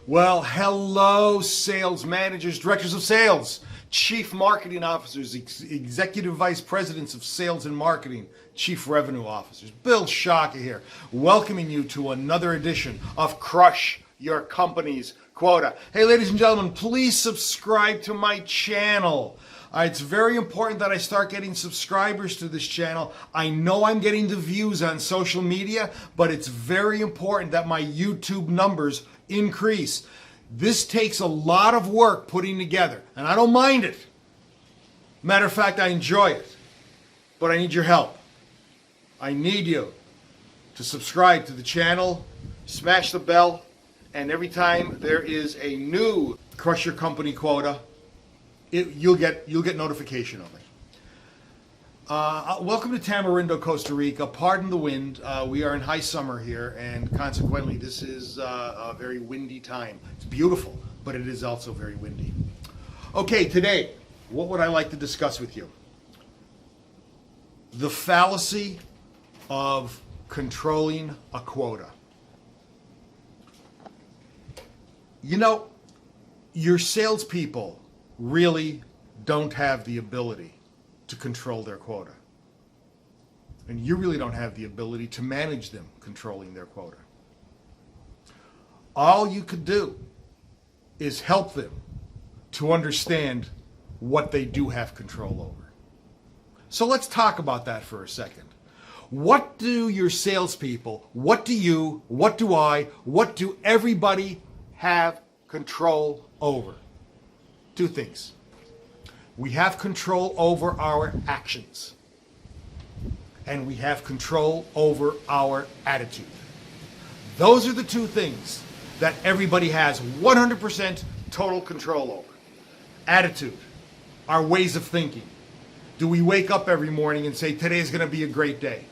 Well, hello, sales managers, directors of sales, chief marketing officers, executive vice presidents of sales and marketing, chief revenue officers. Bill Shaka here, welcoming you to another edition of Crush Your Company's Quota. Hey, ladies and gentlemen, please subscribe to my channel. It's very important that I start getting subscribers to this channel. I know I'm getting the views on social media, but it's very important that my YouTube numbers increase. This takes a lot of work putting together, and I don't mind it. Matter of fact, I enjoy it, but I need your help. I need you to subscribe to the channel, smash the bell, and every time there is a new Crush Your Company Quota, you'll get notification of it. Welcome to Tamarindo, Costa Rica. Pardon the wind. We are in high summer here, and consequently, this is a very windy time. It's beautiful, but it is also very windy. Okay, today, what would I like to discuss with you? The fallacy of controlling a quota. You know, your salespeople really don't have the ability to control their quota. And you really don't have the ability to manage them controlling their quota. All you could do is help them to understand what they do have control over. So let's talk about that for a second. What do your salespeople, what do you, what do I, what do everybody have control over? Two things. We have control over our actions, and we have control over our attitude. Those are the two things that everybody has 100% total control over. Attitude, our ways of thinking. Do we wake up every morning and say, today is going to be a great day?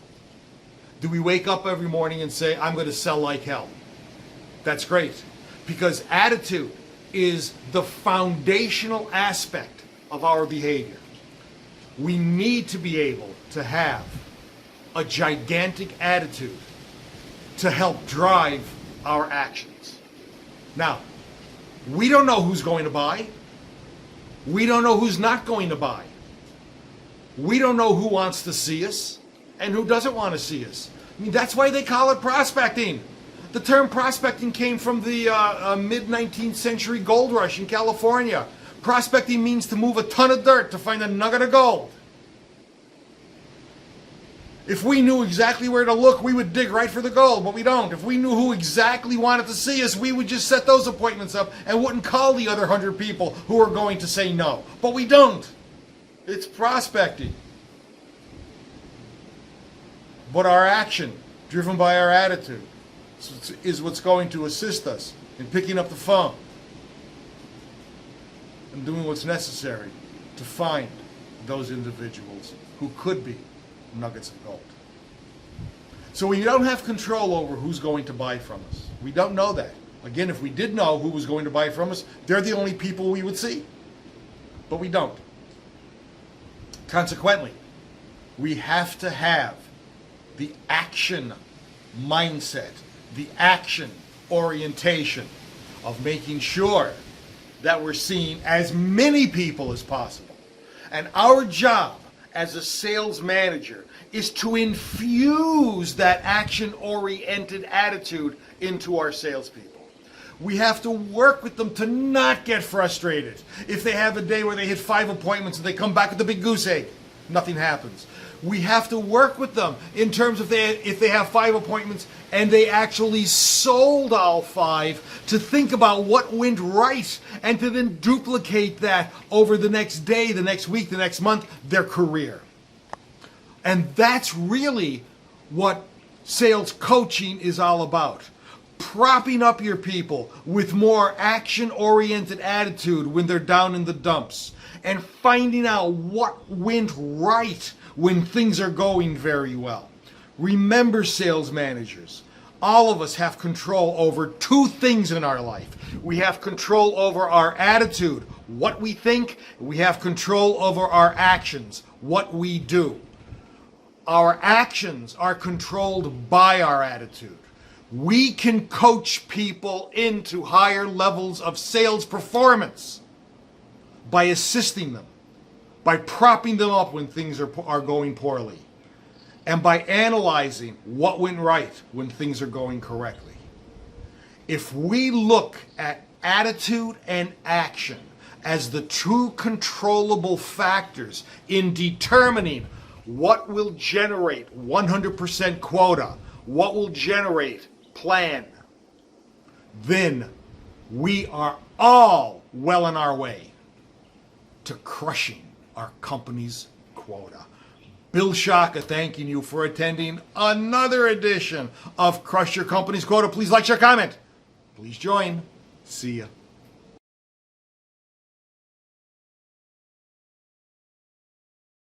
Do we wake up every morning and say, I'm going to sell like hell? That's great, because attitude is the foundational aspect of our behavior. We need to be able to have a gigantic attitude to help drive our actions. Now, we don't know who's going to buy. We don't know who's not going to buy. We don't know who wants to see us and who doesn't want to see us. I mean, that's why they call it prospecting. The term prospecting came from the mid-19th century gold rush in California. Prospecting means to move a ton of dirt to find a nugget of gold. If we knew exactly where to look, we would dig right for the gold, but we don't. If we knew who exactly wanted to see us, we would just set those appointments up and wouldn't call the other 100 people who are going to say no. But we don't. It's prospecting. But our action, driven by our attitude, is what's going to assist us in picking up the phone and doing what's necessary to find those individuals who could be nuggets of gold. So we don't have control over who's going to buy from us. We don't know that. Again, if we did know who was going to buy from us, they're the only people we would see. But we don't. Consequently, we have to have the action mindset, the action orientation of making sure that we're seeing as many people as possible. And our job as a sales manager is to infuse that action-oriented attitude into our salespeople. We have to work with them to not get frustrated. If they have a day where they hit 5 appointments and they come back with a big goose egg, nothing happens. We have to work with them in terms of if they have 5 appointments and they actually sold all 5, to think about what went right and to then duplicate that over the next day, the next week, the next month, their career. And that's really what sales coaching is all about. Propping up your people with more action-oriented attitude when they're down in the dumps, and finding out what went right when things are going very well. Remember, sales managers, all of us have control over 2 things in our life. We have control over our attitude, what we think. We have control over our actions, what we do. Our actions are controlled by our attitude. We can coach people into higher levels of sales performance by assisting them, by propping them up when things are going poorly, and by analyzing what went right when things are going correctly. If we look at attitude and action as the two controllable factors in determining what will generate 100% quota, what will generate plan, then we are all well on our way to crushing our company's quota. Bill Shaka thanking you for attending another edition of Crush Your Company's Quota. Please like, share, comment. Please join. See ya.